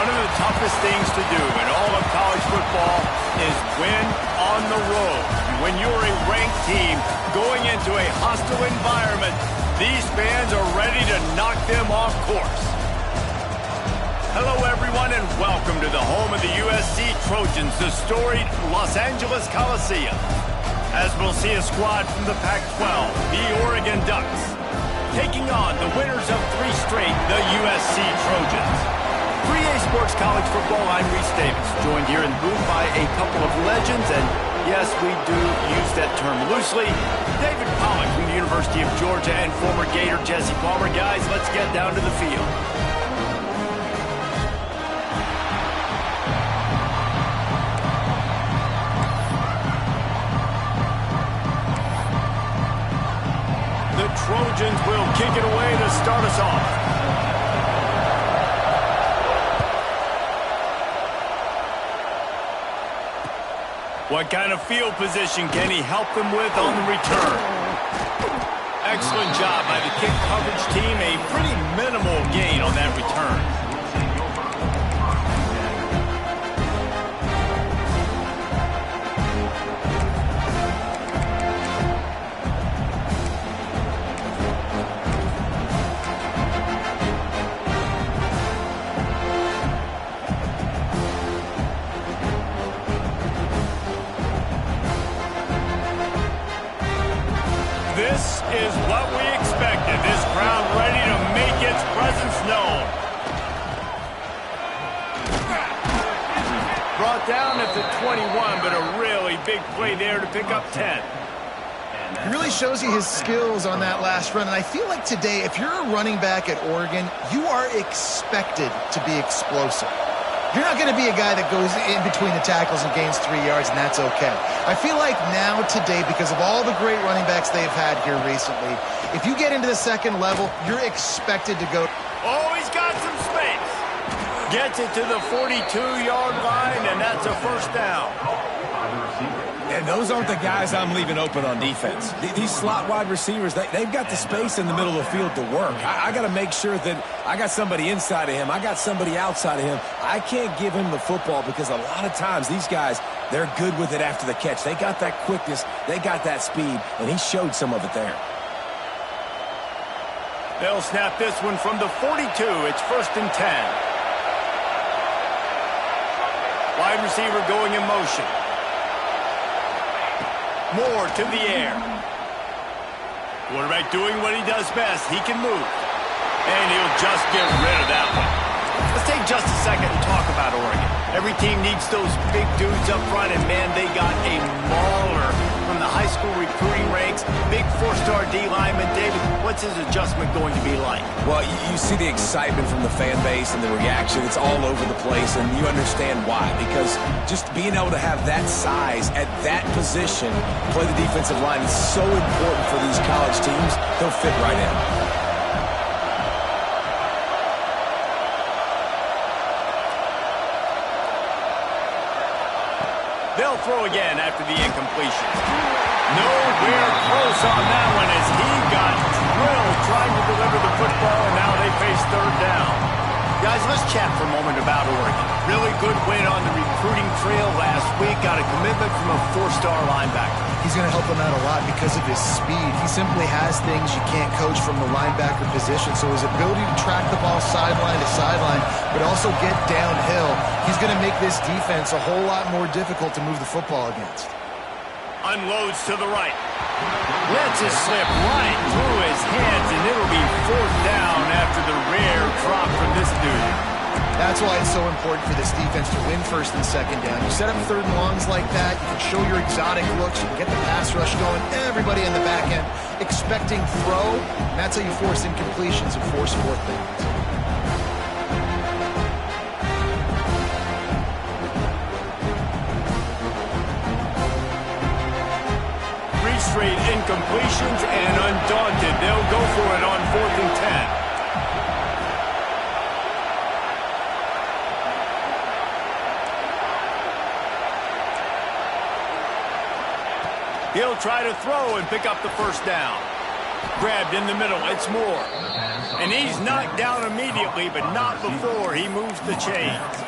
of the toughest things to do in all of college football is win on the road. When you're a ranked team going into a hostile environment, these fans are ready to knock them off course. Hello, everyone, and welcome to the home of the USC Trojans, the storied Los Angeles Coliseum. As we'll see a squad from the Pac-12, the Oregon Ducks, taking on the winners of 3 straight, the USC Trojans. 3A Sports College Football, I'm Reese Davis, joined here in the booth by a couple of legends, and yes, we do use that term loosely. David Pollack from the University of Georgia and former Gator Jesse Palmer. Guys, let's get down to the field. The Trojans will kick it away to start us off. What kind of field position can he help them with on the return? Excellent job by the kick coverage team. A pretty minimal gain on that return. This is what we expected. This crowd ready to make its presence known. Brought down at the 21, but a really big play there to pick up 10. It really shows you his skills on that last run. And I feel like today, if you're a running back at Oregon, you are expected to be explosive. You're not going to be a guy that goes in between the tackles and gains 3 yards, and that's okay. I feel like now today, because of all the great running backs they've had here recently, if you get into the second level, you're expected to go. Oh, he's got some space. Gets it to the 42-yard line, and that's a first down. And those aren't the guys I'm leaving open on defense. These slot wide receivers, they've got the space in the middle of the field to work. I got to make sure that I got somebody inside of him. I got somebody outside of him. I can't give him the football because a lot of times these guys, they're good with it after the catch. They got that quickness. They got that speed, and he showed some of it there. They'll snap this one from the 42. It's 1st and 10. Wide receiver going in motion. Moore to the air. Quarterback doing what he does best. He can move. And he'll just get rid of that one. Let's take just a second and talk about Oregon. Every team needs those big dudes up front, and man, they got a mauler from the high school recruiting ranks. Big 4-star D lineman. David, what's his adjustment going to be like? Well, you see the excitement from the fan base and the reaction. It's all over the place, and you understand why. Because just being able to have that size at that position, play the defensive line, is so important for these college teams. They'll fit right in. They'll throw again after the incompletion. Nowhere close on that one as he got drilled trying to deliver the football, and now they face 3rd down. Guys, let's chat for a moment about Oregon. Really good win on the recruiting trail last week. Got a commitment from a 4-star linebacker. He's going to help them out a lot because of his speed. He simply has things you can't coach from the linebacker position. So his ability to track the ball sideline to sideline, but also get downhill, he's going to make this defense a whole lot more difficult to move the football against. Unloads to the right. Lets it slip right through his hands, and it'll be 4th down after the rare drop from this dude. That's why it's so important for this defense to win 1st and 2nd down. You set up 3rd and longs like that, you can show your exotic looks, you can get the pass rush going, everybody in the back end expecting throw, and that's how you force incompletions and force 4th downs. Straight incompletions, and undaunted, they'll go for it on 4th and 10. He'll try to throw and pick up the 1st down. Grabbed in the middle, it's Moore. And he's knocked down immediately, but not before he moves the chains.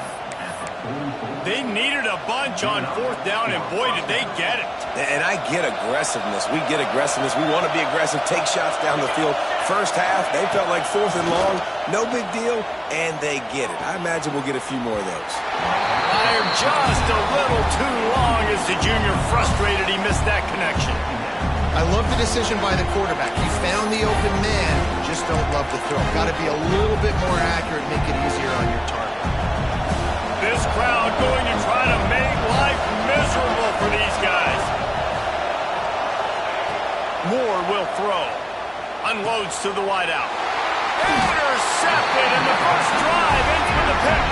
They needed a bunch on fourth down, and boy, did they get it. And I get aggressiveness. We get aggressiveness. We want to be aggressive, take shots down the field. First half, they felt like fourth and long. No big deal, and they get it. I imagine we'll get a few more of those. Fired just a little too long as the junior frustrated he missed that connection. I love the decision by the quarterback. He found the open man, just don't love the throw. Got to be a little bit more accurate, make it easier on your target. This crowd going to try to make life miserable for these guys. Moore will throw. Unloads to the wideout. Intercepted in the first drive, in for the pick.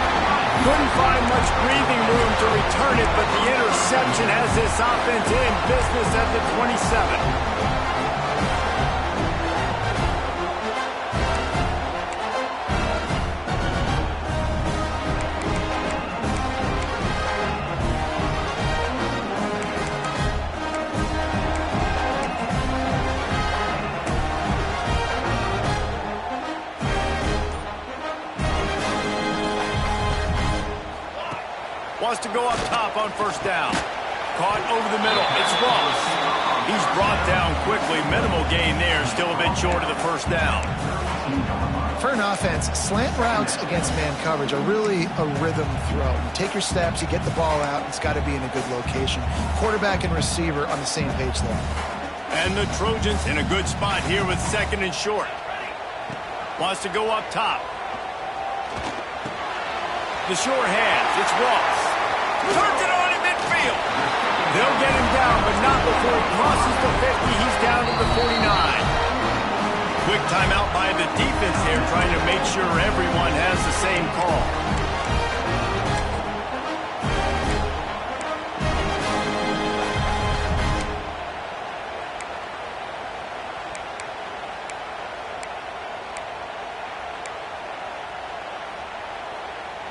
Couldn't find much breathing room to return it, but the interception has this offense in business at the 27. Wants to go up top on first down. Caught over the middle. It's Ross. He's brought down quickly. Minimal gain there. Still a bit short of the first down. For an offense, slant routes against man coverage are really a rhythm throw. You take your steps, you get the ball out, it's got to be in a good location. Quarterback and receiver on the same page there. And the Trojans in a good spot here with second and short. Wants to go up top. The sure hands. It's Ross. Turns it on in midfield. They'll get him down, but not before he crosses the 50. He's down to the 49. Quick timeout by the defense there, trying to make sure everyone has the same call.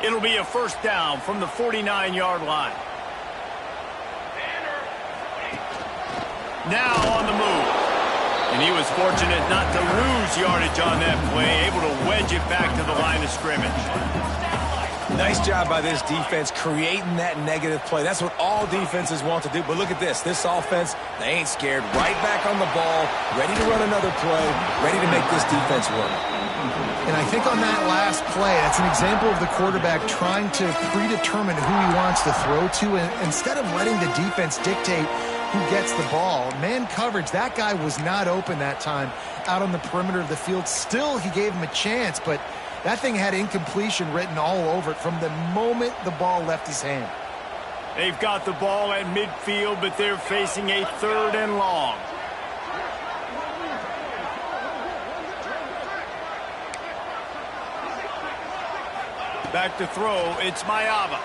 It'll be a first down from the 49-yard line. Now on the move. And he was fortunate not to lose yardage on that play, able to wedge it back to the line of scrimmage. Nice job by this defense creating that negative play. That's what all defenses want to do. But look at this. This offense, they ain't scared. Right back on the ball, ready to run another play, ready to make this defense work. And I think on that last play, that's an example of the quarterback trying to predetermine who he wants to throw to, and instead of letting the defense dictate who gets the ball. Man coverage, that guy was not open that time out on the perimeter of the field. Still, he gave him a chance, but that thing had incompletion written all over it from the moment the ball left his hand. They've got the ball at midfield, but they're facing a third and long. Back to throw, it's Mayava.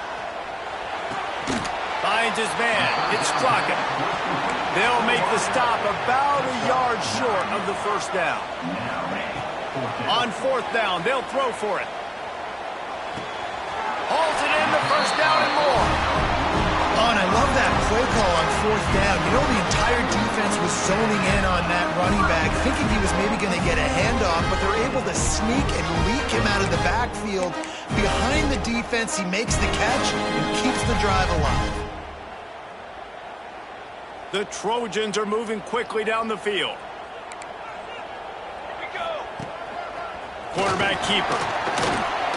Finds his man, it's Straka. They'll make the stop about a yard short of the first down. On fourth down, they'll throw for it. Hauls it in, the first down and more. Oh, and I love that play call on fourth down. You know, the entire defense was zoning in on that running back, thinking he was maybe going to get a handoff, but they're able to sneak and leak him out of the backfield. Behind the defense, he makes the catch and keeps the drive alive. The Trojans are moving quickly down the field. Here we go. Quarterback keeper.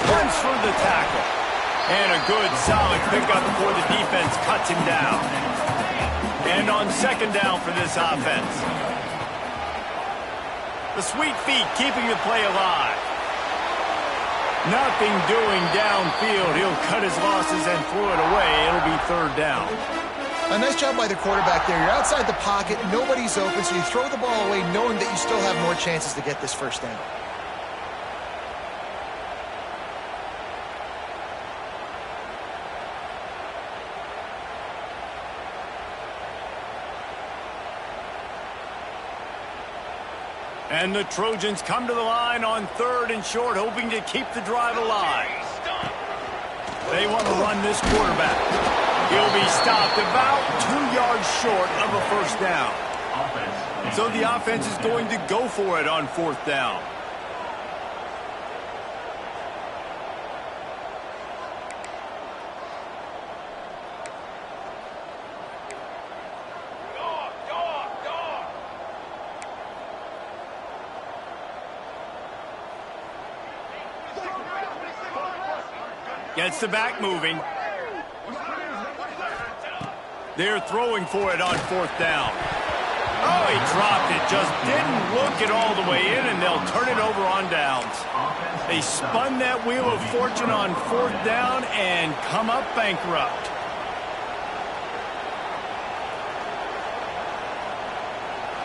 Runs through the tackle. And a good, solid pickup before the defense cuts him down. And on second down for this offense. The sweet feet keeping the play alive. Nothing doing downfield. He'll cut his losses and throw it away. It'll be third down. A nice job by the quarterback there. You're outside the pocket. Nobody's open, so you throw the ball away knowing that you still have more chances to get this first down. And the Trojans come to the line on third and short, hoping to keep the drive alive. They want to run this quarterback. He'll be stopped about 2 yards short of a first down. So the offense is going to go for it on fourth down. Gets the back moving. They're throwing for it on 4th down. Oh, he dropped it. Just didn't look it all the way in, and they'll turn it over on downs. They spun that wheel of fortune on 4th down and come up bankrupt.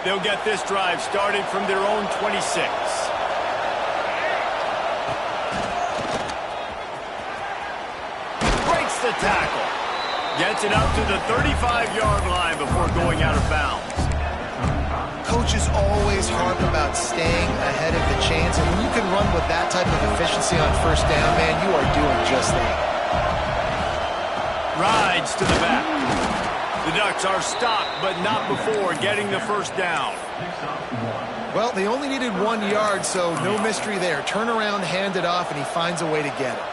They'll get this drive started from their own 26. Breaks the tackle. Gets it up to the 35-yard line before going out of bounds. Coaches always harp about staying ahead of the chains, and when you can run with that type of efficiency on 1st down, man, you are doing just that. Rides to the back. The Ducks are stopped, but not before getting the 1st down. Well, they only needed 1 yard, so no mystery there. Turn around, hand it off, and he finds a way to get it.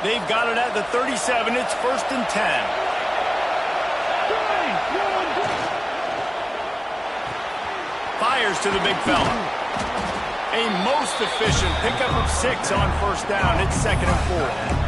They've got it at the 37. It's 1st and 10. Fires to the big fella. A most efficient pickup of 6 on 1st down. It's 2nd and 4.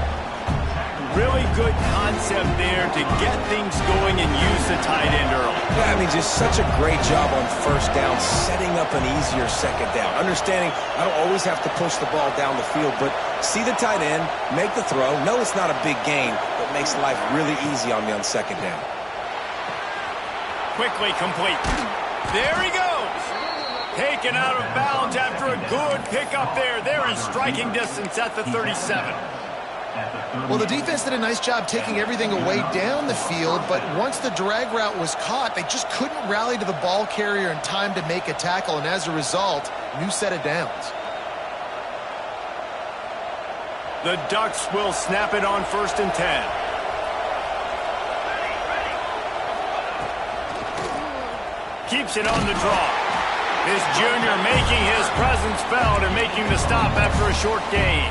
Really good concept there to get things going and use the tight end early. Yeah, I mean, just such a great job on 1st down, setting up an easier 2nd down. Understanding I don't always have to push the ball down the field, but see the tight end, make the throw. No, it's not a big gain, but makes life really easy on me on 2nd down. Quickly complete. There he goes. Taken out of bounds after a good pickup there. They're in striking distance at the 37. Well, the defense did a nice job taking everything away down the field, but once the drag route was caught, they just couldn't rally to the ball carrier in time to make a tackle, and as a result, new set of downs. The Ducks will snap it on 1st and 10. Keeps it on the draw. This junior making his presence felt and making the stop after a short gain.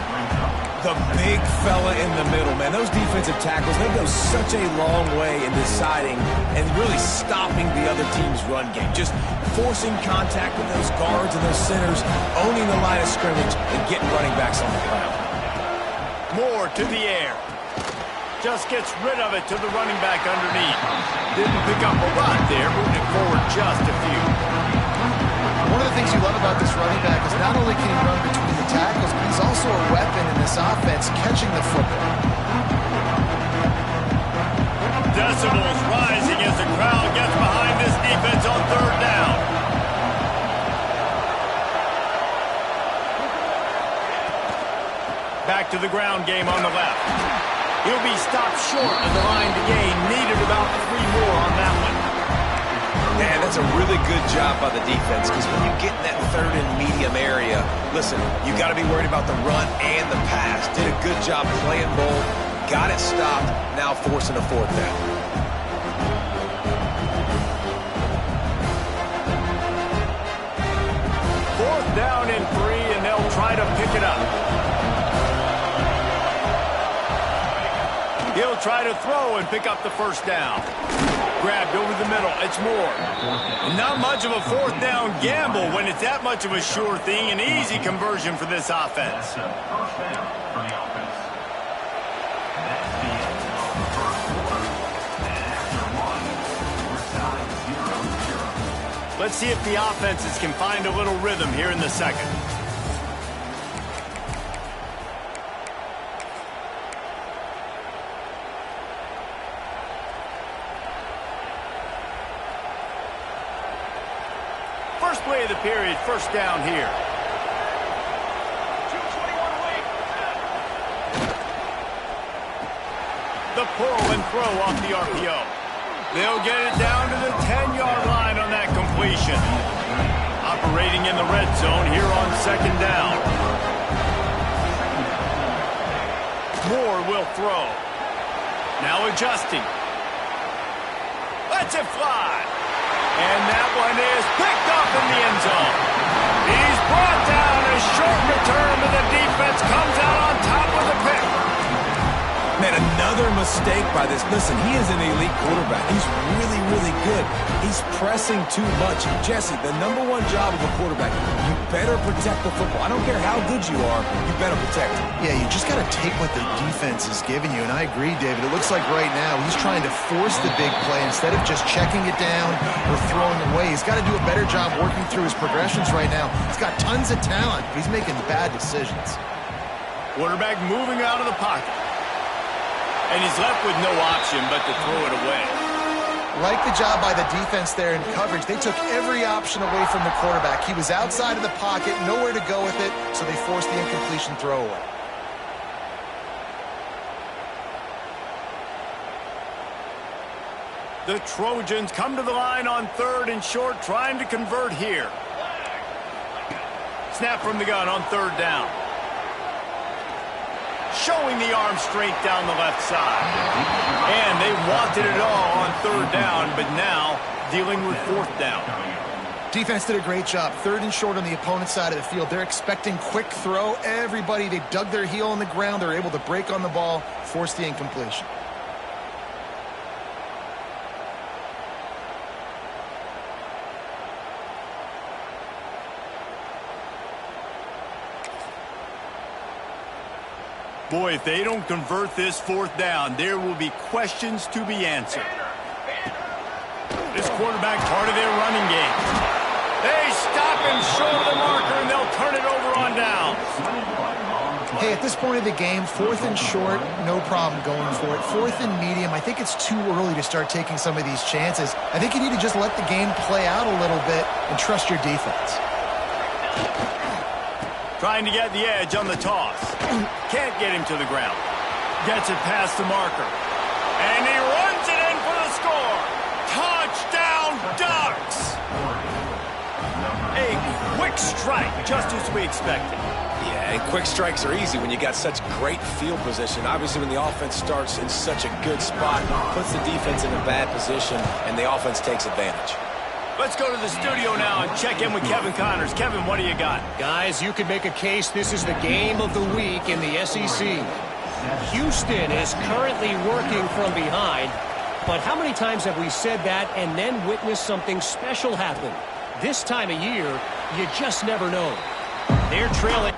The big fella in the middle, man. Those defensive tackles, they go such a long way in deciding and really stopping the other team's run game. Just forcing contact with those guards and those centers, owning the line of scrimmage, and getting running backs on the ground. More to the air. Just gets rid of it to the running back underneath. Didn't pick up a lot there, moving it forward just a few. One of the things you love about this running back is not only can he run between the tackles, but he's also a weapon in this offense catching the football. Decibels rising as the crowd gets behind this defense on 3rd down. Back to the ground game on the left. He'll be stopped short of the line to gain. Needed about 3 more on that one. Man, that's a really good job by the defense, because when you get in that 3rd and medium area, listen, you got to be worried about the run and the pass. Did a good job playing both, got it stopped, now forcing a 4th down. Fourth down and 3, and they'll try to pick it up. He'll try to throw and pick up the 1st down. Grabbed over the middle. It's Moore. Not much of a 4th down gamble when it's that much of a sure thing. An easy conversion for this offense. Let's see if the offenses can find a little rhythm here in the 2nd. First play of the period, 1st down here. The pull and throw off the RPO. They'll get it down to the 10-yard line on that completion. Operating in the red zone here on 2nd down. Moore will throw. Now adjusting. Lets it fly. And that one is picked up in the end zone. He's brought down. A short return, but the defense comes out on top with a pick. Man, another mistake by this. Listen, he is an elite quarterback. He's really, really good. He's pressing too much. Jesse, the #1 job of a quarterback, you better protect the football. I don't care how good you are, you better protect it. Yeah, you just got to take what the defense is giving you. And I agree, David. It looks like right now he's trying to force the big play instead of just checking it down or throwing away. He's got to do a better job working through his progressions right now. He's got tons of talent, but he's making bad decisions. Quarterback moving out of the pocket. And he's left with no option but to throw it away. Like the job by the defense there in coverage. They took every option away from the quarterback. He was outside of the pocket, nowhere to go with it, so they forced the incompletion throwaway. The Trojans come to the line on 3rd and short, trying to convert here. Snap from the gun on 3rd down. Showing the arm strength down the left side. And they wanted it all on 3rd down, but now dealing with 4th down. Defense did a great job. 3rd and short on the opponent's side of the field. They're expecting quick throw. Everybody, they dug their heel on the ground. They're able to break on the ball, force the incompletion. Boy, if they don't convert this 4th down, there will be questions to be answered. This quarterback part of their running game. They stop him short of the marker, and they'll turn it over on downs. Hey, at this point of the game, 4th and short, no problem going for it. 4th and medium, I think it's too early to start taking some of these chances. I think you need to just let the game play out a little bit and trust your defense. Trying to get the edge on the toss. Can't get him to the ground. Gets it past the marker. And he runs it in for the score. Touchdown, Ducks! A quick strike, just as we expected. Yeah, and quick strikes are easy when you got such great field position. Obviously, when the offense starts in such a good spot, puts the defense in a bad position, and the offense takes advantage. Let's go to the studio now and check in with Kevin Connors. Kevin, what do you got? Guys, you could make a case this is the game of the week in the SEC. Houston is currently working from behind, but how many times have we said that and then witnessed something special happen? This time of year, you just never know. They're trailing.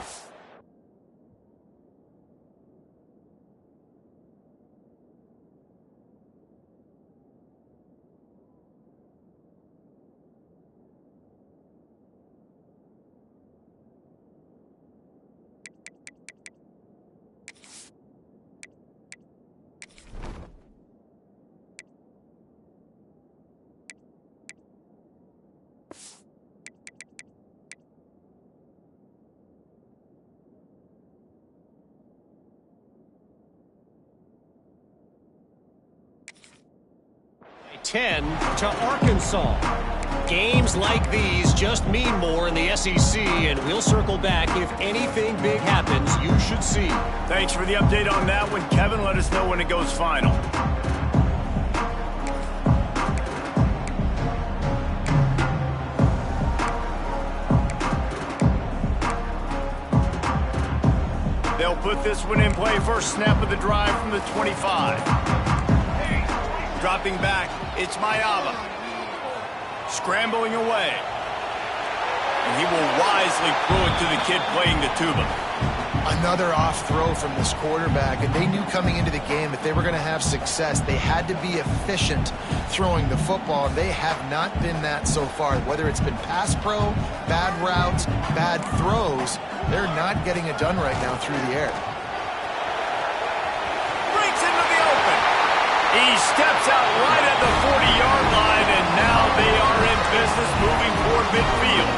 To Arkansas. Games like these just mean more in the SEC, and we'll circle back if anything big happens you should see. Thanks for the update on that one, Kevin. Let us know when it goes final. They'll put this one in play. First snap of the drive from the 25. Dropping back, it's Mayava. Scrambling away. And he will wisely throw it to the kid playing the tuba. Another off throw from this quarterback, and they knew coming into the game that they were going to have success. They had to be efficient throwing the football, and they have not been that so far. Whether it's been pass pro, bad routes, bad throws, they're not getting it done right now through the air. Breaks into the open. He steps out right at the 40-yard line, and now they are in business moving toward midfield.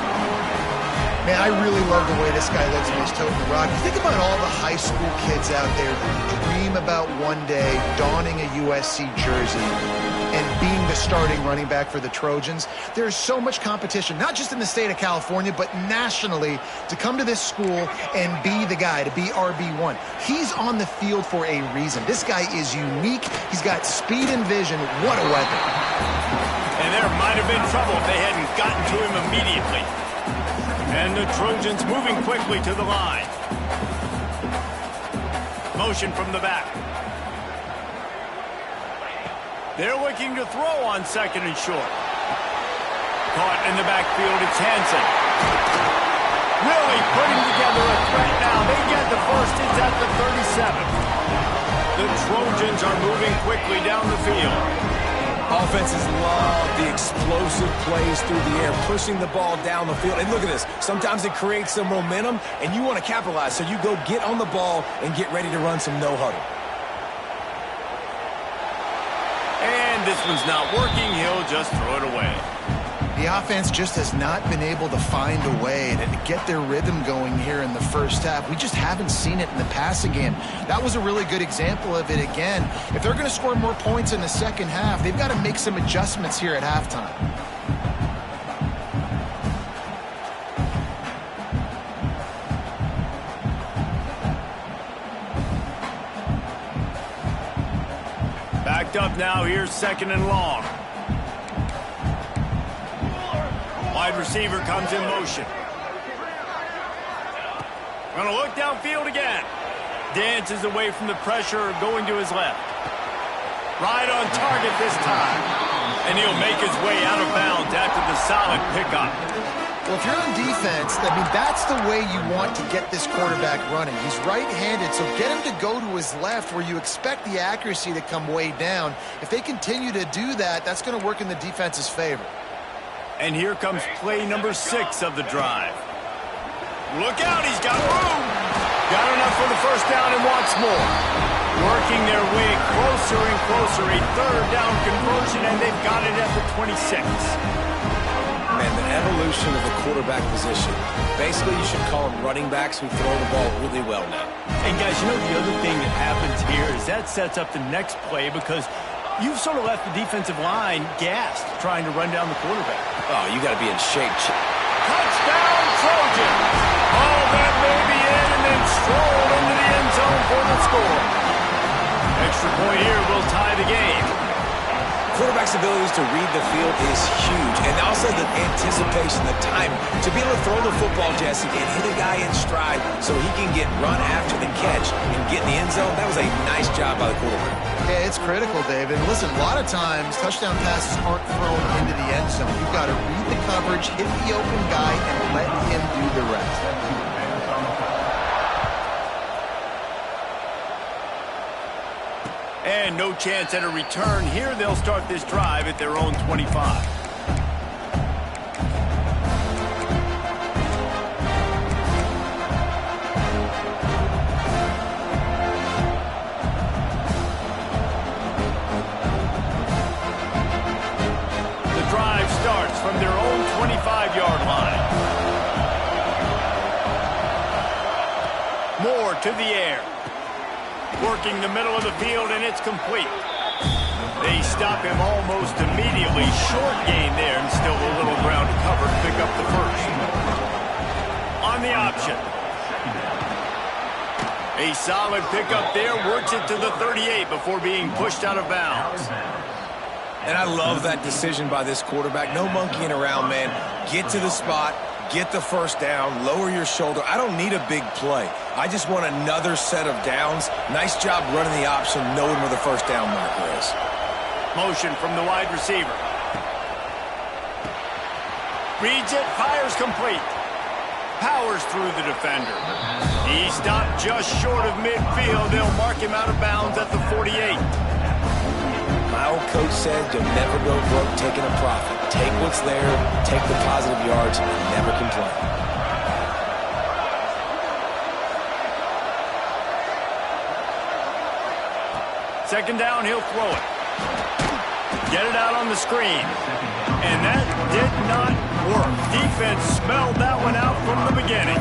Man, I really love the way this guy looks when he's toting the rock. You think about all the high school kids out there who dream about one day donning a USC jersey and being the starting running back for the Trojans. There's so much competition, not just in the state of California, but nationally, to come to this school and be the guy, to be RB1. He's on the field for a reason. This guy is unique. He's got speed and vision. What a weapon. And there might have been trouble if they hadn't gotten to him immediately. And the Trojans moving quickly to the line. Motion from the back. They're looking to throw on second and short. Caught in the backfield, it's Hansen. Really putting together a threat now. They get the first. It's at the 37. The Trojans are moving quickly down the field. Offenses love the explosive plays through the air, pushing the ball down the field. And look at this. Sometimes it creates some momentum, and you want to capitalize. So you go get on the ball and get ready to run some no-huddle. And this one's not working. He'll just throw it away. The offense just has not been able to find a way to get their rhythm going here in the first half. We just haven't seen it in the passing game. That was a really good example of it again. If they're going to score more points in the second half, they've got to make some adjustments here at halftime. Backed up now. Here's second and long. Wide receiver comes in motion. Gonna look downfield again. Dances away from the pressure, going to his left. Right on target this time. And he'll make his way out of bounds after the solid pickup. Well, if you're on defense, I mean, that's the way you want to get this quarterback running. He's right-handed, so get him to go to his left where you expect the accuracy to come way down. If they continue to do that, that's going to work in the defense's favor. And here comes play number 6 of the drive. Look out, he's got room. Got enough for the first down and wants more. Working their way closer and closer. A third down conversion, and they've got it at the 26. Man, the evolution of the quarterback position. Basically, you should call them running backs who throw the ball really well now. And guys, you know the other thing that happens here is that sets up the next play because you've sort of left the defensive line gassed trying to run down the quarterback. Oh, you got to be in shape. Touchdown, Trojans! Oh, that may be in, and then strolled into the end zone for the score. Extra point here will tie the game. Quarterback's abilities to read the field is huge, and also the anticipation, the time to be able to throw the football, Jesse, and hit a guy in stride so he can get run after the catch and get in the end zone. That was a nice job by the quarterback. Yeah, it's critical, David. And listen, a lot of times touchdown passes aren't thrown into the end zone. You've got to read the coverage, hit the open guy, and let him do the rest. And no chance at a return here. They'll start this drive at their own 25. The drive starts from their own 25-yard line. Moore to the air. Working the middle of the field, and it's complete. They stop him almost immediately. Short gain there, and still a little ground to cover to pick up the first. On the option. A solid pickup there. Works it to the 38 before being pushed out of bounds. And I love that decision by this quarterback. No monkeying around, man. Get to the spot. Get the first down, lower your shoulder. I don't need a big play. I just want another set of downs. Nice job running the option, knowing where the first down marker is. Motion from the wide receiver. Reads it, fires complete. Powers through the defender. He stopped just short of midfield. They'll mark him out of bounds at the 48. My old coach said you'll never go broke taking a profit. Take what's there, take the positive yards, and never complain. Second down, he'll throw it. Get it out on the screen. And that did not work. Defense smelled that one out from the beginning.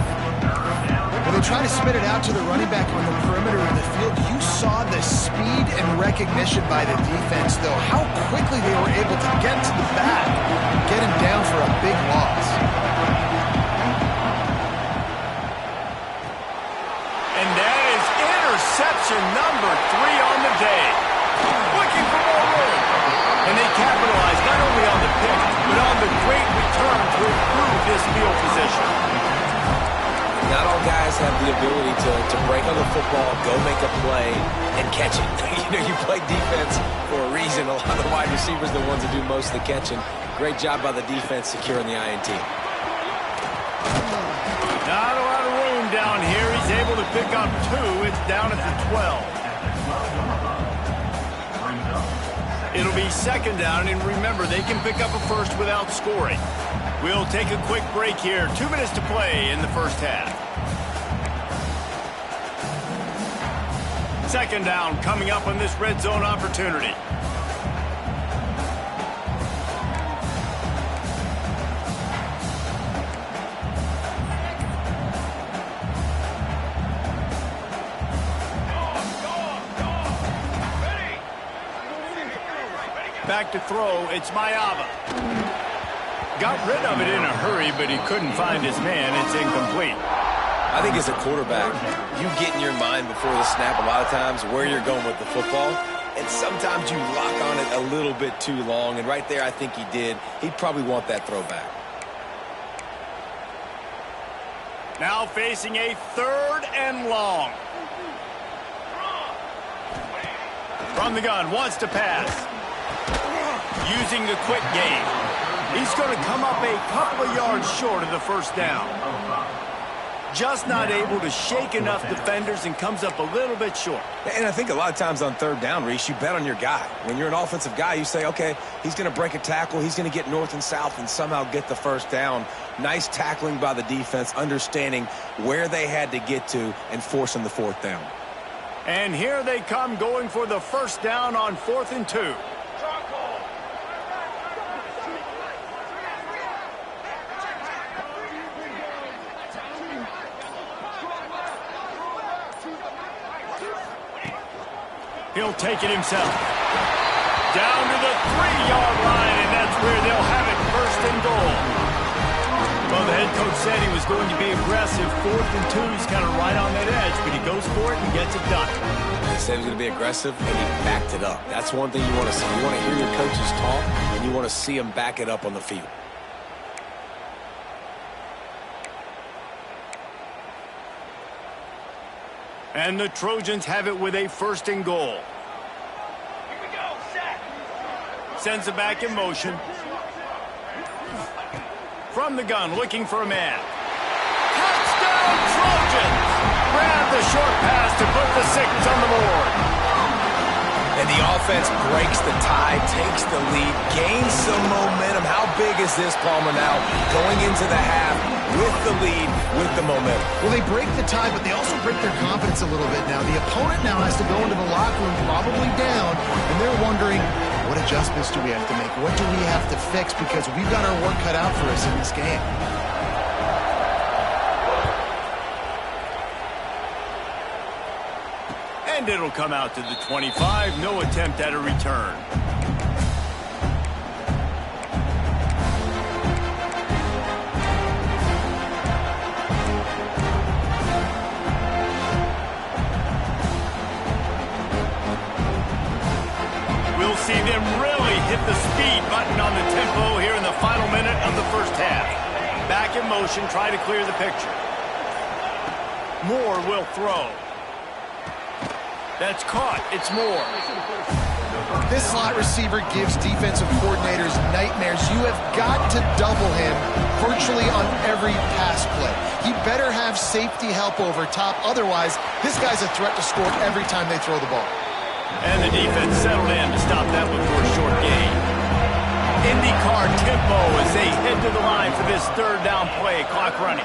When they try to spit it out to the running back on the perimeter of the field, you saw the speed and recognition by the defense, though. How quickly they were able to get to the back and get him down for a big loss. And that is interception number 3 on the day. Looking for more room. And they capitalize not only on the pick, but on the great return to improve this field position. Not all guys have the ability to break on the football, go make a play, and catch it. You play defense for a reason. A lot of the wide receivers are the ones that do most of the catching. Great job by the defense securing the INT. Not a lot of room down here. He's able to pick up 2. It's down at the 12. It'll be second down, and remember, they can pick up a first without scoring. We'll take a quick break here. 2 minutes to play in the first half. Second down coming up on this red zone opportunity. Back to throw, it's Mayava. Got rid of it in a hurry, but he couldn't find his man. It's incomplete. I think as a quarterback, you get in your mind before the snap a lot of times where you're going with the football, and sometimes you lock on it a little bit too long, and right there I think he did. He'd probably want that throwback. Now facing a 3rd and long. From the gun, wants to pass. Using the quick game. He's going to come up a couple of yards short of the first down. Just not able to shake enough defenders and comes up a little bit short. And I think a lot of times on 3rd down, Reese, you bet on your guy. When you're an offensive guy, you say, okay, he's going to break a tackle, he's going to get north and south and somehow get the first down. Nice tackling by the defense, understanding where they had to get to and forcing the 4th down. And here they come going for the first down on 4th and 2. He'll take it himself. Down to the 3-yard line, and that's where they'll have it, 1st and goal. Well, the head coach said he was going to be aggressive. 4th and 2, he's kind of right on that edge, but he goes for it and gets it done. He said he was going to be aggressive, and he backed it up. That's one thing you want to see. You want to hear your coaches talk, and you want to see them back it up on the field. And the Trojans have it with a 1st and goal. Here we go, set. Sends it back in motion. From the gun, looking for a man. Touchdown, Trojans! Grab the short pass to put the 6 on the board. And the offense breaks the tie, takes the lead, gains some momentum. How big is this, Palmer, now? Going into the half with the lead, with the momentum. Well, they break the tie, but they also break their confidence a little bit now. The opponent now has to go into the locker room probably down, and they're wondering, what adjustments do we have to make? What do we have to fix? Because we've got our work cut out for us in this game. And it'll come out to the 25. No attempt at a return. We'll see them really hit the speed button on the tempo here in the final minute of the first half. Back in motion, try to clear the picture. Moore will throw. That's caught. It's Moore. This slot receiver gives defensive coordinators nightmares. You have got to double him virtually on every pass play. He better have safety help over top. Otherwise, this guy's a threat to score every time they throw the ball. And the defense settled in to stop that one for a short gain. IndyCar tempo as they head to the line for this 3rd down play. Clock running.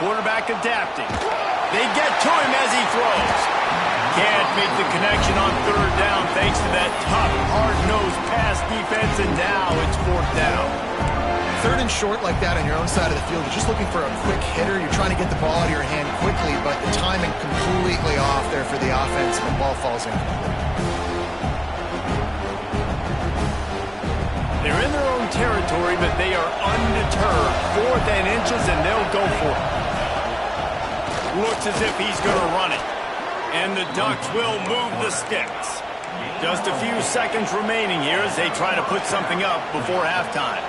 Quarterback adapting. They get to him as he throws. Can't make the connection on 3rd down thanks to that tough, hard-nosed pass defense, and now it's 4th down. 3rd and short like that on your own side of the field, you're just looking for a quick hitter. You're trying to get the ball out of your hand quickly, but the timing completely off there for the offense, and the ball falls incomplete. They're in their own territory, but they are undeterred. 4th and inches, and they'll go for it. Looks as if he's going to run it. And the Ducks will move the sticks. Just a few seconds remaining here as they try to put something up before halftime.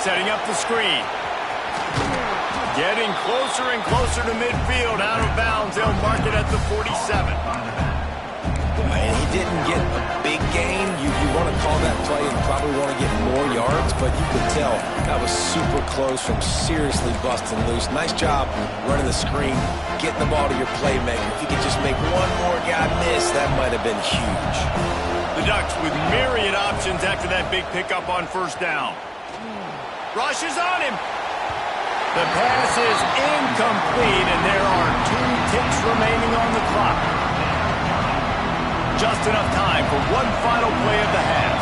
Setting up the screen. Getting closer and closer to midfield, out of bounds. They'll mark it at the 47. And he didn't get a big gain. You want to call that play and probably want to get more yards, but you could tell that was super close from seriously busting loose. Nice job running the screen, getting the ball to your playmaker. If you could just make one more guy miss, that might have been huge. The Ducks with myriad options after that big pickup on first down. Rush is on him. The pass is incomplete, and there are 2 ticks remaining on the clock. Just enough time for one final play of the half.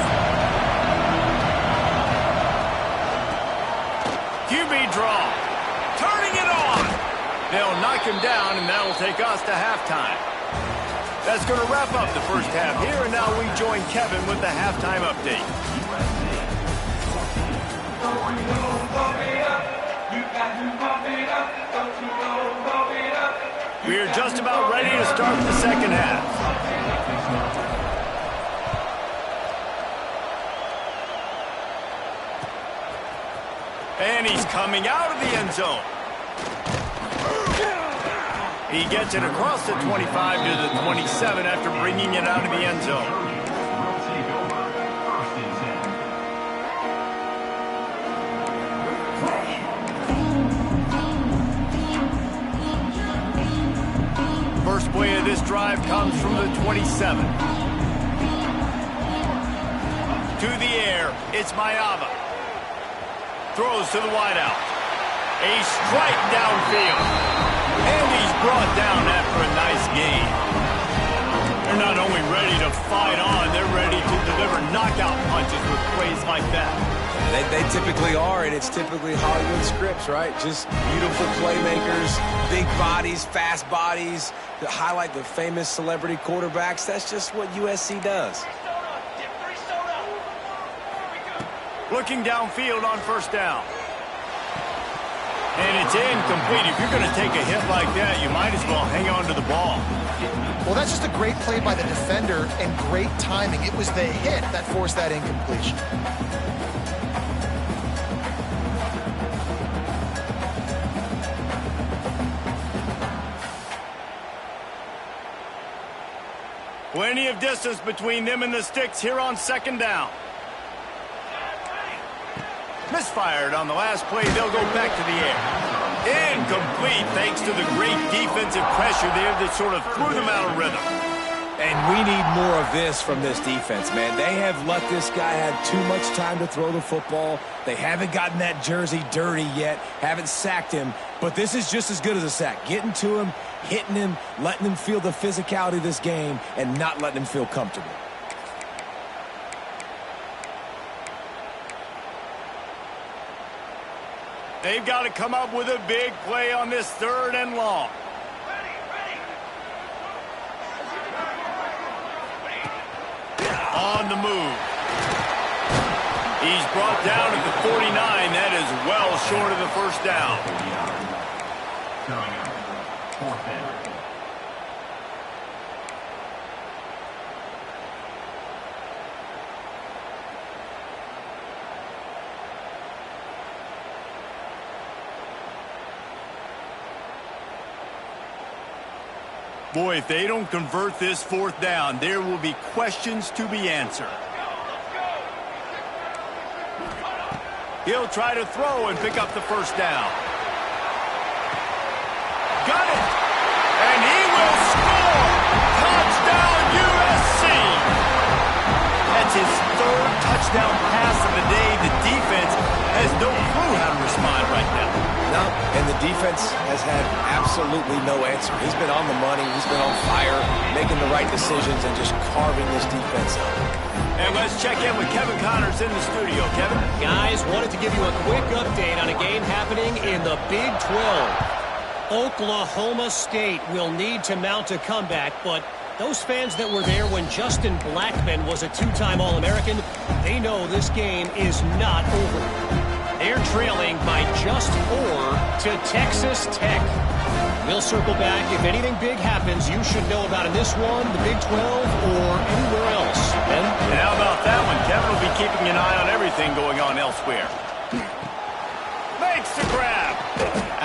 QB draw. Turning it on. They'll knock him down, and that'll take us to halftime. That's going to wrap up the first half here, and now we join Kevin with the halftime update. We are just about ready to start the second half. And he's coming out of the end zone. He gets it across the 25 to the 27 after bringing it out of the end zone. First play of this drive comes from the 27. To the air, it's Mayava. Throws to the wideout. A strike downfield. And he's brought down after a nice gain. They're not only ready to fight on, they're ready to deliver knockout punches with plays like that. They typically are, and it's typically Hollywood scripts, right? Just beautiful playmakers, big bodies, fast bodies that highlight the famous celebrity quarterbacks. That's just what USC does. Looking downfield on first down. And it's incomplete. If you're going to take a hit like that, you might as well hang on to the ball. Well, that's just a great play by the defender and great timing. It was the hit that forced that incompletion. Plenty of distance between them and the sticks here on second down. Misfired on the last play. They'll go back to the air. Incomplete thanks to the great defensive pressure there that sort of threw them out of rhythm. And we need more of this from this defense, man. They have let this guy have too much time to throw the football. They haven't gotten that jersey dirty yet, haven't sacked him. But this is just as good as a sack. Getting to him, hitting him, letting him feel the physicality of this game, and not letting him feel comfortable. They've got to come up with a big play on this 3rd and long. On the move. He's brought down at the 49. That is well short of the first down. Boy, if they don't convert this 4th down, there will be questions to be answered. He'll try to throw and pick up the first down. Got it! And he will score! Touchdown, USC! That's his 3rd touchdown pass of the day. The defense has no clue how to respond right now. No, and the defense has had absolutely no answer. He's been on the money. He's been on fire, making the right decisions and just carving this defense up. And let's check in with Kevin Connors in the studio. Kevin? Guys, wanted to give you a quick update on a game happening in the Big 12. Oklahoma State will need to mount a comeback, but those fans that were there when Justin Blackmon was a 2-time All-American, they know this game is not over. They're trailing by just 4 to Texas Tech. We'll circle back. If anything big happens, you should know about in this one, the Big 12, or anywhere else. Ben? And how about that one? Kevin will be keeping an eye on everything going on elsewhere. Makes the grab.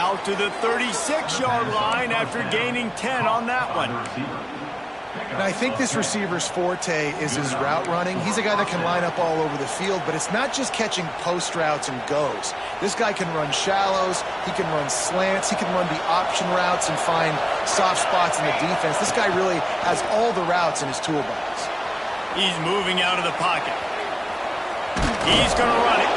Out to the 36-yard line after gaining 10 on that one. And I think this receiver's forte is his route running. He's a guy that can line up all over the field, but it's not just catching post routes and goes. This guy can run shallows, he can run slants, he can run the option routes and find soft spots in the defense. This guy really has all the routes in his toolbox. He's moving out of the pocket. He's going to run it.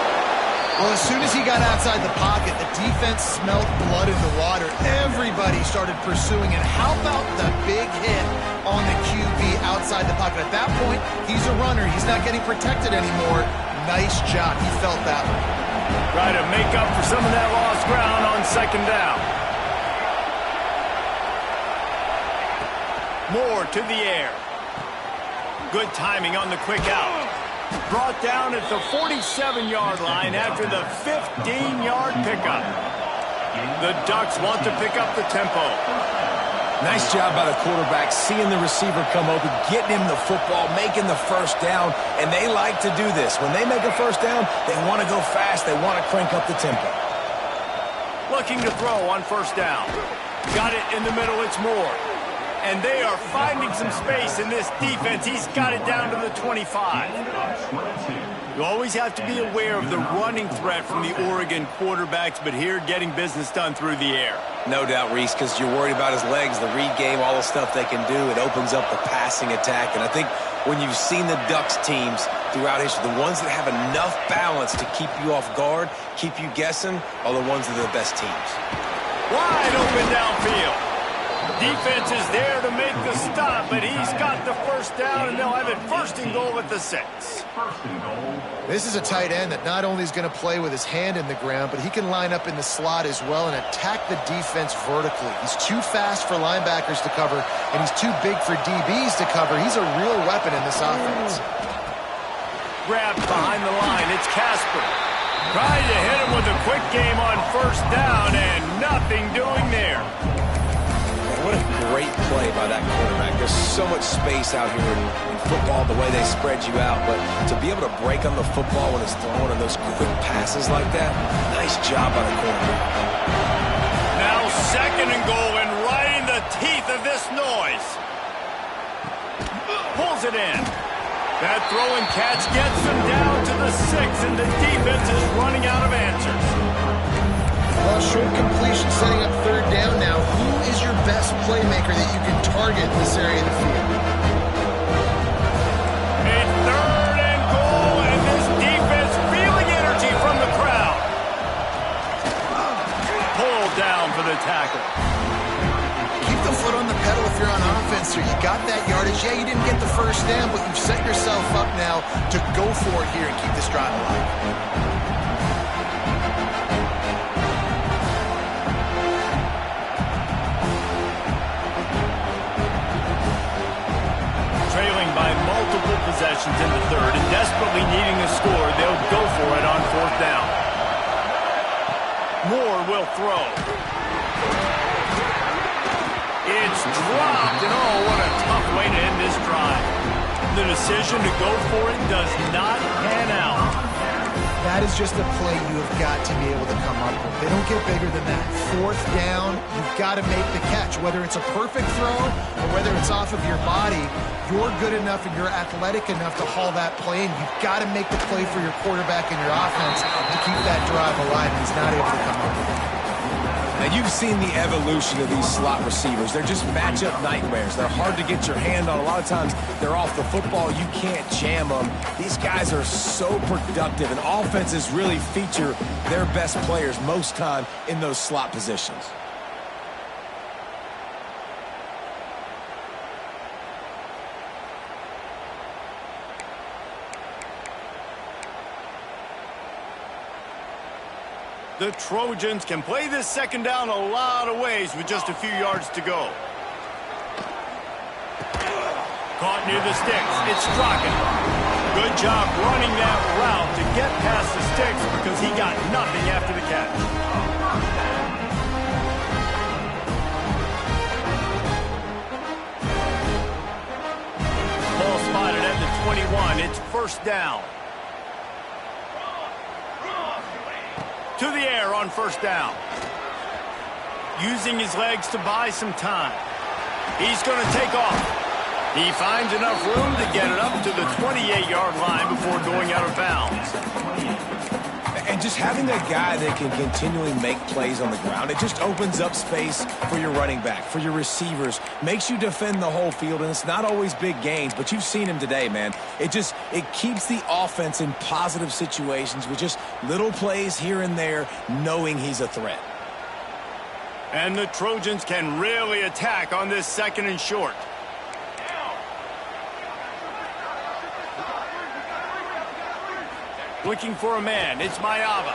Well, as soon as he got outside the pocket, the defense smelled blood in the water. Everybody started pursuing it. How about the big hit on the QB outside the pocket? At that point, he's a runner. He's not getting protected anymore. Nice job. He felt that one. Try to make up for some of that lost ground on second down. Moore to the air. Good timing on the quick out. Brought down at the 47-yard line after the 15-yard pickup. The Ducks want to pick up the tempo. Nice job by the quarterback, seeing the receiver come open, getting him the football, making the first down, and they like to do this. When they make a first down, they want to go fast. They want to crank up the tempo. Looking to throw on first down. Got it in the middle, it's Moore. And they are finding some space in this defense. He's got it down to the 25. You always have to be aware of the running threat from the Oregon quarterbacks, but here getting business done through the air. No doubt, Reese, because you're worried about his legs, the read game, all the stuff they can do. It opens up the passing attack. And I think when you've seen the Ducks teams throughout history, the ones that have enough balance to keep you off guard, keep you guessing, are the ones that are the best teams. Wide open downfield. Defense is there to make the stop, but he's got the first down, and they'll have it first and goal at the 6. This is a tight end that not only is going to play with his hand in the ground, but he can line up in the slot as well and attack the defense vertically. He's too fast for linebackers to cover, and he's too big for DBs to cover. He's a real weapon in this offense. Grabbed behind the line. It's Casper. Trying to hit him with a quick game on first down, and nothing doing there. What a great play by that quarterback. There's so much space out here in football, the way they spread you out. But to be able to break on the football when it's thrown and those quick passes like that, nice job by the quarterback. Now second and goal and right in the teeth of this noise. Pulls it in. That throw and catch gets them down to the 6, and the defense is running out of answers. Well, short completion setting up third down now. Who is your best playmaker that you can target in this area of the field? It's third and goal, and this defense feeling energy from the crowd. Pulled down for the tackle. Keep the foot on the pedal if you're on offense here. You got that yardage. Yeah, you didn't get the first down, but you've set yourself up now to go for it here and keep this drive alive. By multiple possessions in the third and desperately needing a score, they'll go for it on fourth down. Moore will throw. It's dropped, and oh, what a tough way to end this drive. The decision to go for it does not pan out. That is just a play you have got to be able to come up with. They don't get bigger than that. Fourth down, you've got to make the catch. Whether it's a perfect throw or whether it's off of your body, you're good enough and you're athletic enough to haul that play in. You've got to make the play for your quarterback and your offense to keep that drive alive, and he's not able to come up with it. Now, you've seen the evolution of these slot receivers. They're just matchup nightmares. They're hard to get your hand on. A lot of times, they're off the football. You can't jam them. These guys are so productive, and offenses really feature their best players most time in those slot positions. The Trojans can play this second down a lot of ways with just a few yards to go. Caught near the sticks. It's Strachan. Good job running that route to get past the sticks because he got nothing after the catch. Ball spotted at the 21. It's first down. To the air on first down. using his legs to buy some time. He's going to take off. He finds enough room to get it up to the 28-yard line before going out of bounds. And just having a guy that can continually make plays on the ground, it just opens up space for your running back, for your receivers, makes you defend the whole field, and it's not always big gains, but you've seen him today, man. It keeps the offense in positive situations with just little plays here and there, knowing he's a threat. And the Trojans can really attack on this 2nd and short. Looking for a man. It's Mayava.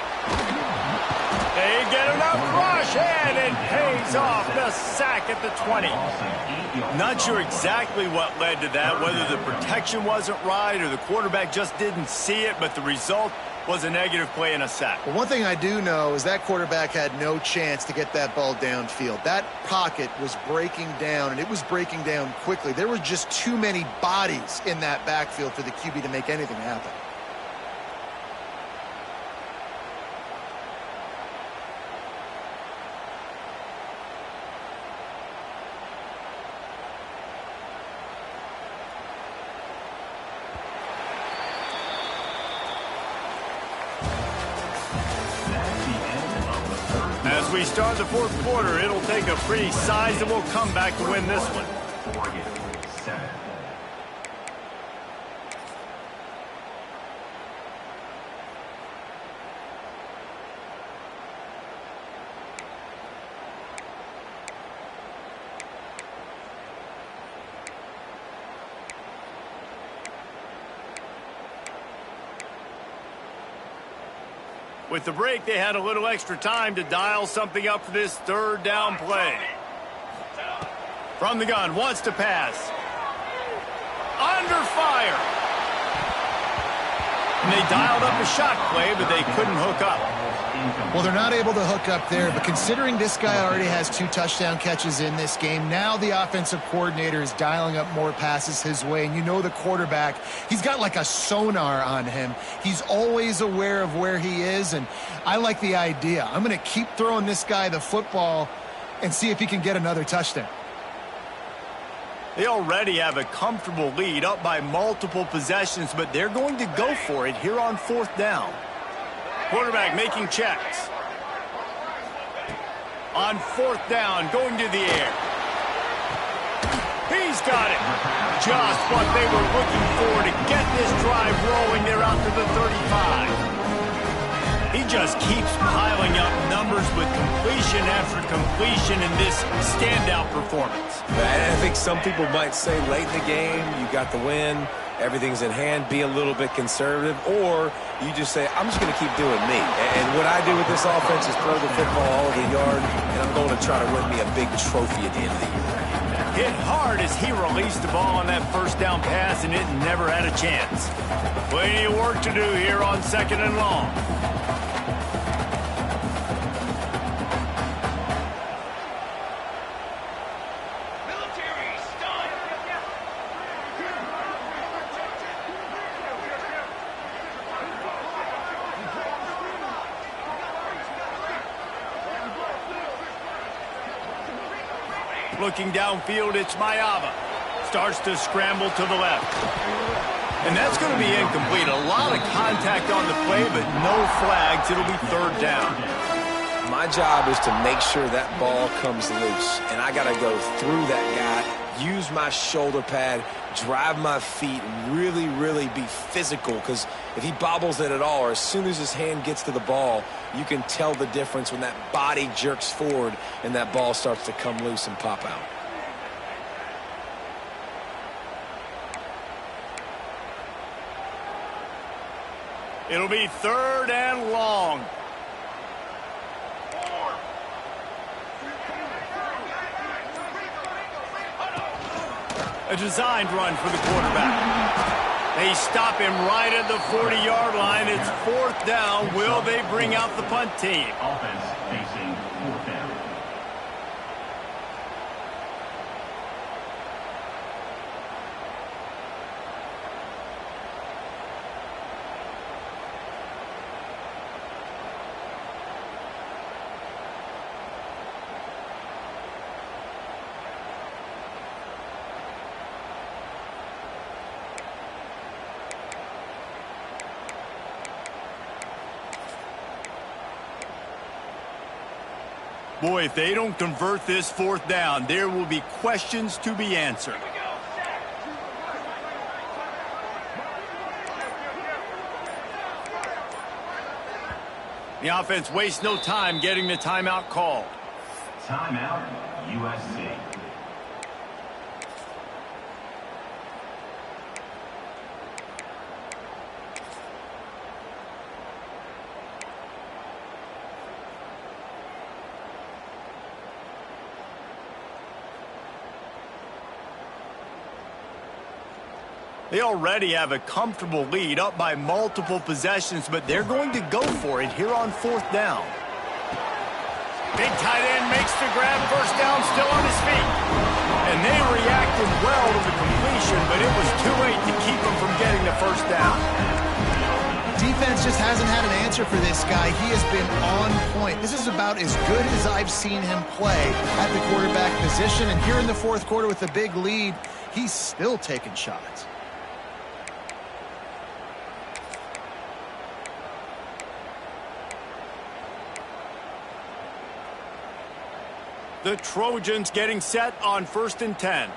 They get enough rush, and it pays off the sack at the 20. Not sure exactly what led to that, whether the protection wasn't right or the quarterback just didn't see it, but the result was a negative play and a sack. Well, one thing I do know is that quarterback had no chance to get that ball downfield. That pocket was breaking down, and it was breaking down quickly. There were just too many bodies in that backfield for the QB to make anything happen. As we start the 4th quarter, it'll take a pretty sizable comeback to win this one. With the break, they had a little extra time to dial something up for this 3rd down play. From the gun, wants to pass. Under fire. And they dialed up a shot play, but they couldn't hook up. Well, they're not able to hook up there, but considering this guy already has 2 touchdown catches in this game, now the offensive coordinator is dialing up more passes his way. And you know the quarterback, he's got like a sonar on him. He's always aware of where he is, and I like the idea. I'm going to keep throwing this guy the football and see if he can get another touchdown. They already have a comfortable lead, up by multiple possessions, but they're going to go for it here on 4th down. Quarterback making checks. On 4th down, going to the air. He's got it. Just what they were looking for to get this drive rolling. They're out to the 35. He just keeps piling up numbers with completion after completion in this standout performance. I think some people might say late in the game, you got the win, everything's in hand, be a little bit conservative, or you just say, I'm just going to keep doing me. And what I do with this offense is throw the football all over the yard, and I'm going to try to win me a big trophy at the end of the year. Hit hard as he released the ball on that 1st down pass, and it never had a chance. Plenty of work to do here on 2nd and long. Looking downfield, it's Mayava. Starts to scramble to the left. And that's going to be incomplete. A lot of contact on the play, but no flags. It'll be 3rd down. My job is to make sure that ball comes loose. And I got to go through that guy, use my shoulder pad, drive my feet, and really, really be physical. Because if he bobbles it at all, or as soon as his hand gets to the ball, you can tell the difference when that body jerks forward and that ball starts to come loose and pop out. It'll be 3rd and long. A designed run for the quarterback. They stop him right at the 40-yard line. It's 4th down. Will they bring out the punt team? Offense facing 4th down. Boy, if they don't convert this fourth down, there will be questions to be answered. The offense wastes no time getting the timeout called. Timeout, USC. They already have a comfortable lead, up by multiple possessions, but they're going to go for it here on fourth down. Big tight end makes the grab, first down, still on his feet. And they reacted well to the completion, but it was too late to keep them from getting the first down. Defense just hasn't had an answer for this guy. He has been on point. This is about as good as I've seen him play at the quarterback position. And here in the fourth quarter with a big lead, he's still taking shots. The Trojans getting set on 1st and 10.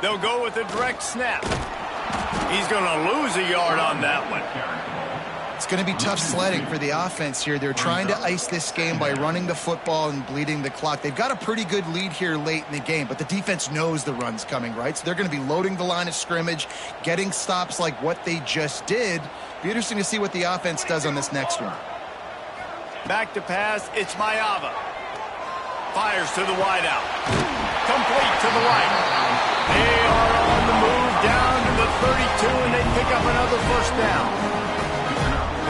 They'll go with a direct snap. He's going to lose a yard on that one. It's going to be tough sledding for the offense here. They're trying to ice this game by running the football and bleeding the clock. They've got a pretty good lead here late in the game, but the defense knows the run's coming, right? So they're going to be loading the line of scrimmage, getting stops like what they just did. Be interesting to see what the offense does on this next one. Back to pass, it's Mayava. Fires to the wideout. Complete to the right. They are on the move down to the 32, and they pick up another first down.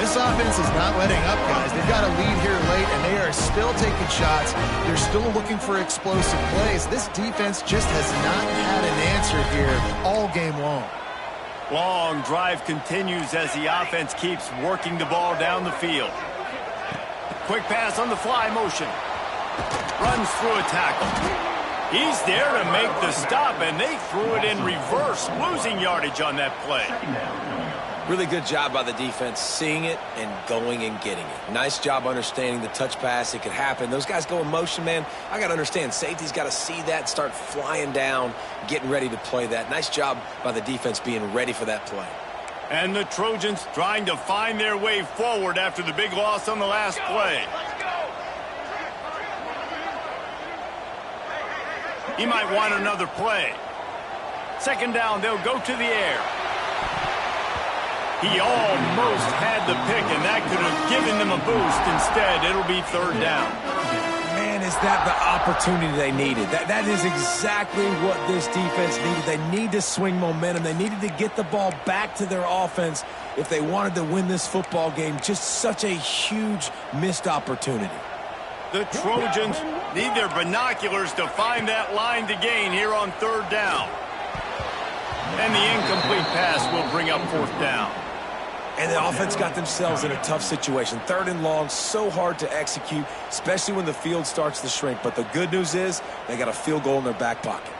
This offense is not letting up, guys. They've got a lead here late, and they are still taking shots. They're still looking for explosive plays. This defense just has not had an answer here all game long. Long drive continues as the offense keeps working the ball down the field. Quick pass on the fly motion. Runs through a tackle. He's there to make the stop, and they threw it in reverse, losing yardage on that play. Really good job by the defense, seeing it and going and getting it. Nice job understanding the touch pass. It could happen. Those guys go in motion, man. I got to understand, safety's got to see that, start flying down, getting ready to play that. Nice job by the defense being ready for that play. And the Trojans trying to find their way forward after the big loss on the last play. He might want another play. Second down, they'll go to the air. He almost had the pick, and that could have given them a boost. Instead, it'll be third down. Man, is that the opportunity they needed? That is exactly what this defense needed. They need to swing momentum. They needed to get the ball back to their offense if they wanted to win this football game. Just such a huge missed opportunity. The Trojans need their binoculars to find that line to gain here on third down. And the incomplete pass will bring up fourth down. And the offense got themselves in a tough situation. Third and long, so hard to execute, especially when the field starts to shrink. But the good news is they got a field goal in their back pocket.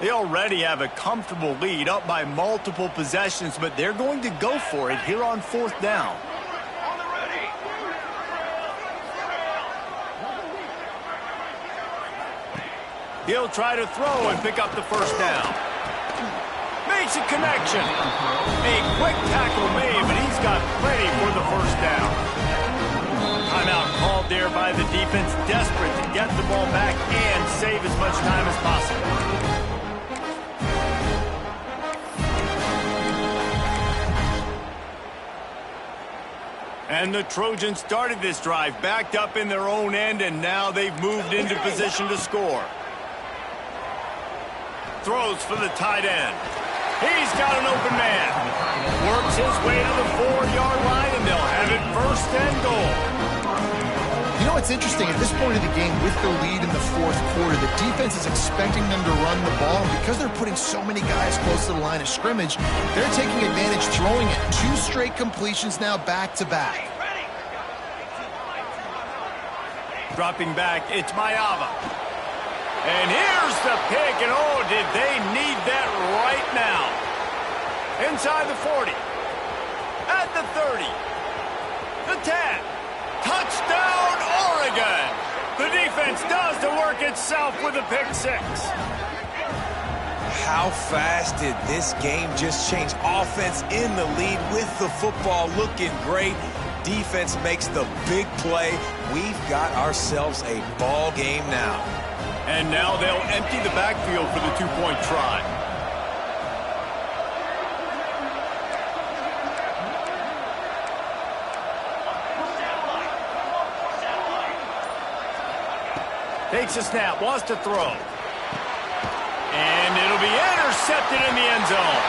They already have a comfortable lead, up by multiple possessions, but they're going to go for it here on fourth down. He'll try to throw and pick up the first down. Makes a connection. A quick tackle made, but he's got plenty for the first down. Timeout called there by the defense, desperate to get the ball back and save as much time as possible. And the Trojans started this drive backed up in their own end, and now they've moved into position to score. Throws for the tight end. He's got an open man. Works his way to the 4-yard line, and they'll have it first and goal. You know what's interesting? At this point of the game, with the lead in the fourth quarter, the defense is expecting them to run the ball. And because they're putting so many guys close to the line of scrimmage, they're taking advantage, throwing it. 2 straight completions now back-to-back. Dropping back, it's Mayava. And here's the pick, and oh, did they need that right now. Inside the 40. At the 30. The 10. Touchdown, Oregon. The defense does the work itself with a pick six. How fast did this game just change? Offense in the lead with the football, looking great. Defense makes the big play. We've got ourselves a ball game now. And now they'll empty the backfield for the two-point try. Takes a snap, wants to throw. And it'll be intercepted in the end zone.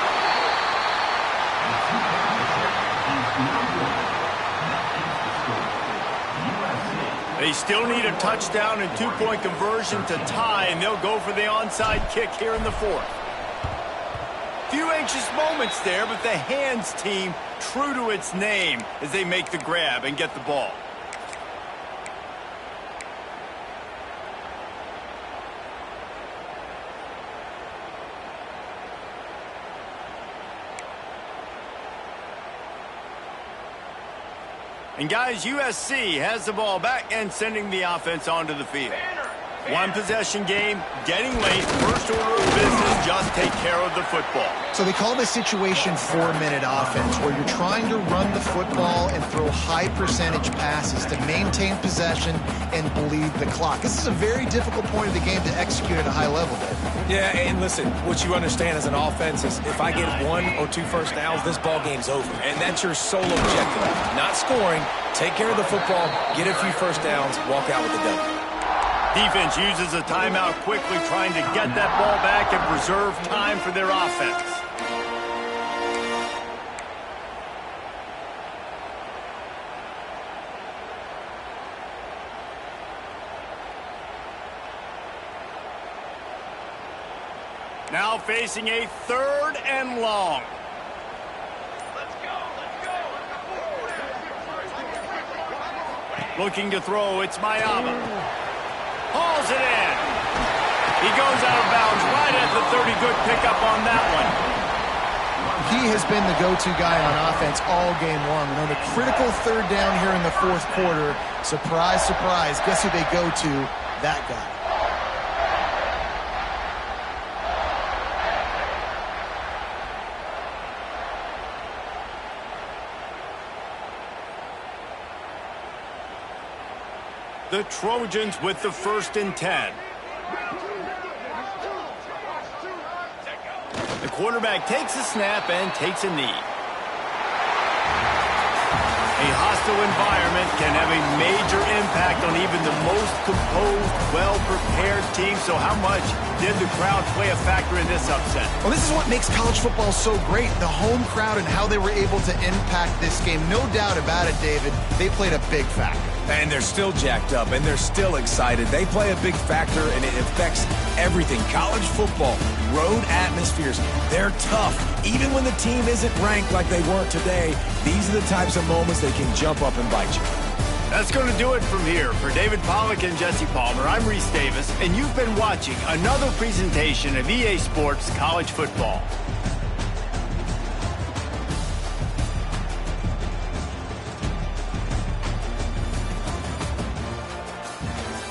They still need a touchdown and two-point conversion to tie, and they'll go for the onside kick here in the fourth. Few anxious moments there, but the hands team true to its name as they make the grab and get the ball. And guys, USC has the ball back and sending the offense onto the field. One possession game, getting late, first order of business, just take care of the football. So they call this situation 4-minute offense, where you're trying to run the football and throw high percentage passes to maintain possession and bleed the clock. This is a very difficult point of the game to execute at a high level, Dave. Yeah, and listen, what you understand as an offense is if I get 1 or 2 first downs, this ball game's over. And that's your sole objective. Not scoring, take care of the football, get a few first downs, walk out with the W. Defense uses a timeout quickly, trying to get that ball back and preserve time for their offense. Now facing a 3rd and long. Looking to throw, it's Mayama. Hauls it in. He goes out of bounds right at the 30. Good pickup on that one. He has been the go-to guy on offense all game long. And on the critical 3rd down here in the 4th quarter, surprise, surprise, guess who they go to? That guy. The Trojans with the 1st and 10. The quarterback takes a snap and takes a knee. A hostile environment can have a major impact on even the most composed, well-prepared team. So how much did the crowd play a factor in this upset? Well, this is what makes college football so great, the home crowd and how they were able to impact this game. No doubt about it, David. They played a big factor. And they're still jacked up, and they're still excited. They play a big factor, and it affects everything. College football, road atmospheres, they're tough. Even when the team isn't ranked like they weren't today, these are the types of moments they can jump up and bite you. That's going to do it from here. For David Pollack and Jesse Palmer, I'm Reese Davis, and you've been watching another presentation of EA Sports College Football.